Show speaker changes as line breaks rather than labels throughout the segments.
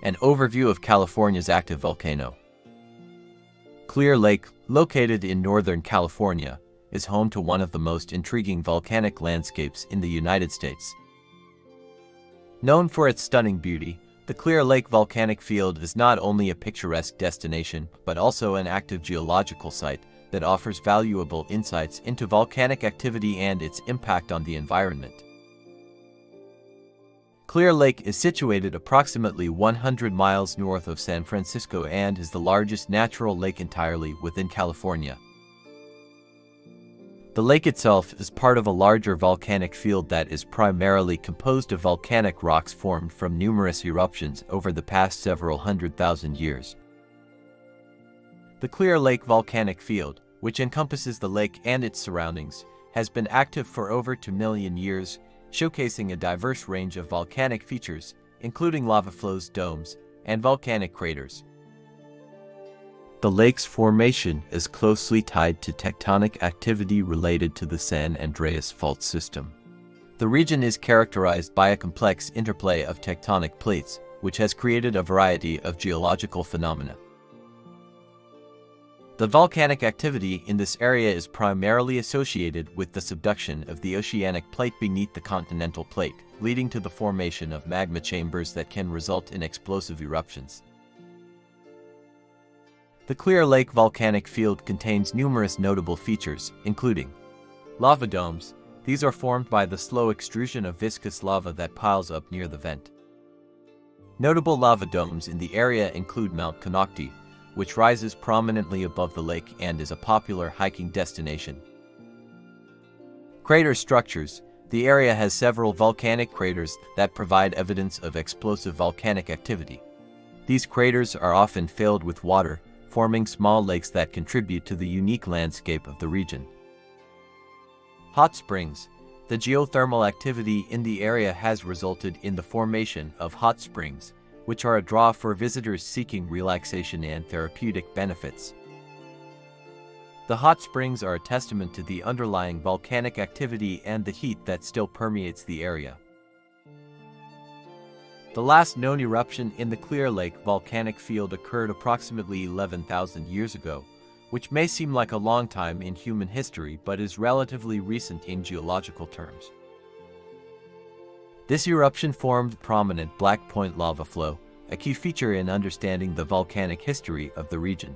An overview of California's active volcano. Clear Lake, located in Northern California, is home to one of the most intriguing volcanic landscapes in the United States. Known for its stunning beauty, the Clear Lake volcanic field is not only a picturesque destination but also an active geological site that offers valuable insights into volcanic activity and its impact on the environment. Clear Lake is situated approximately 100 miles north of San Francisco and is the largest natural lake entirely within California. The lake itself is part of a larger volcanic field that is primarily composed of volcanic rocks formed from numerous eruptions over the past several 100,000 years. The Clear Lake volcanic field, which encompasses the lake and its surroundings, has been active for over 2 million years, showcasing a diverse range of volcanic features, including lava flows, domes, and volcanic craters. The lake's formation is closely tied to tectonic activity related to the San Andreas Fault system. The region is characterized by a complex interplay of tectonic plates, which has created a variety of geological phenomena. The volcanic activity in this area is primarily associated with the subduction of the oceanic plate beneath the continental plate, leading to the formation of magma chambers that can result in explosive eruptions. The Clear Lake volcanic field contains numerous notable features, including lava domes. These are formed by the slow extrusion of viscous lava that piles up near the vent. Notable lava domes in the area include Mount Konocti, which rises prominently above the lake and is a popular hiking destination. Crater structures. The area has several volcanic craters that provide evidence of explosive volcanic activity. These craters are often filled with water, forming small lakes that contribute to the unique landscape of the region. Hot springs. The geothermal activity in the area has resulted in the formation of hot springs, which are a draw for visitors seeking relaxation and therapeutic benefits. The hot springs are a testament to the underlying volcanic activity and the heat that still permeates the area. The last known eruption in the Clear Lake volcanic field occurred approximately 11,000 years ago, which may seem like a long time in human history but is relatively recent in geological terms. This eruption formed prominent Black Point lava flow, a key feature in understanding the volcanic history of the region.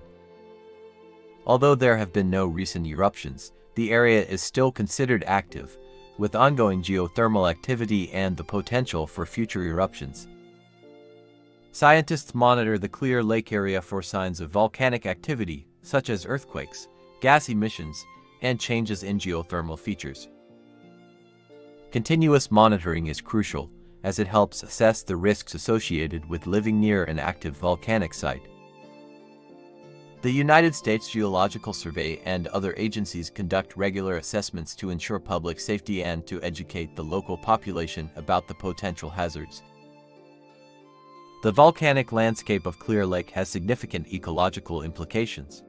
Although there have been no recent eruptions, the area is still considered active, with ongoing geothermal activity and the potential for future eruptions. Scientists monitor the Clear Lake area for signs of volcanic activity, such as earthquakes, gas emissions, and changes in geothermal features. Continuous monitoring is crucial, as it helps assess the risks associated with living near an active volcanic site. The United States Geological Survey and other agencies conduct regular assessments to ensure public safety and to educate the local population about the potential hazards. The volcanic landscape of Clear Lake has significant ecological implications.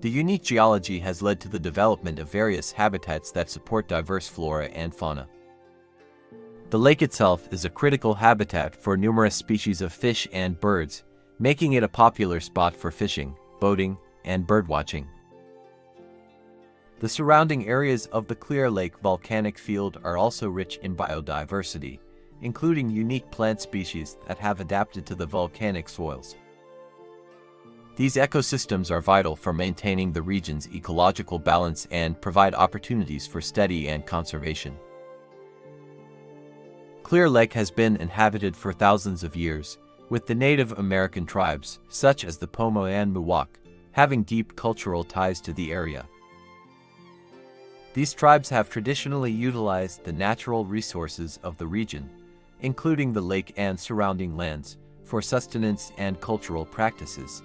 The unique geology has led to the development of various habitats that support diverse flora and fauna. The lake itself is a critical habitat for numerous species of fish and birds, making it a popular spot for fishing, boating, and birdwatching. The surrounding areas of the Clear Lake volcanic field are also rich in biodiversity, including unique plant species that have adapted to the volcanic soils. These ecosystems are vital for maintaining the region's ecological balance and provide opportunities for study and conservation. Clear Lake has been inhabited for thousands of years, with the Native American tribes, such as the Pomo and Miwok, having deep cultural ties to the area. These tribes have traditionally utilized the natural resources of the region, including the lake and surrounding lands, for sustenance and cultural practices.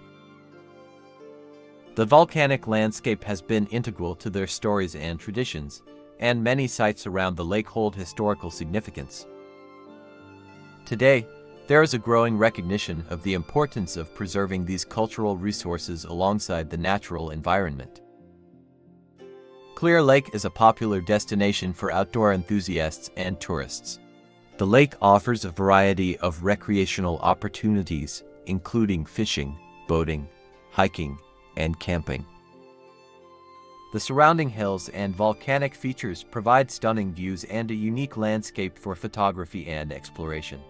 The volcanic landscape has been integral to their stories and traditions, and many sites around the lake hold historical significance. Today, there is a growing recognition of the importance of preserving these cultural resources alongside the natural environment. Clear Lake is a popular destination for outdoor enthusiasts and tourists. The lake offers a variety of recreational opportunities, including fishing, boating, hiking, and camping. The surrounding hills and volcanic features provide stunning views and a unique landscape for photography and exploration.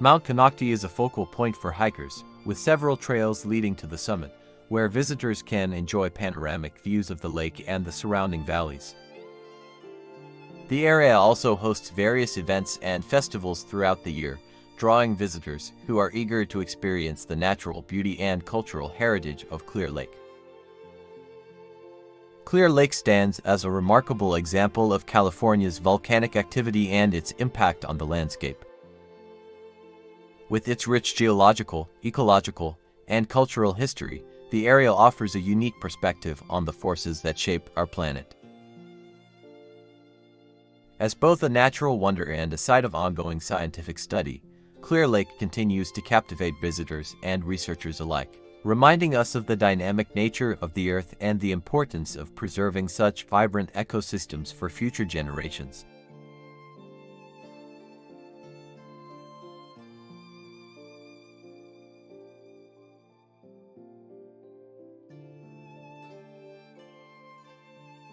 Mount Konocti is a focal point for hikers, with several trails leading to the summit, where visitors can enjoy panoramic views of the lake and the surrounding valleys. The area also hosts various events and festivals throughout the year, drawing visitors who are eager to experience the natural beauty and cultural heritage of Clear Lake. Clear Lake stands as a remarkable example of California's volcanic activity and its impact on the landscape. With its rich geological, ecological, and cultural history, the area offers a unique perspective on the forces that shape our planet. As both a natural wonder and a site of ongoing scientific study, Clear Lake continues to captivate visitors and researchers alike, reminding us of the dynamic nature of the Earth and the importance of preserving such vibrant ecosystems for future generations.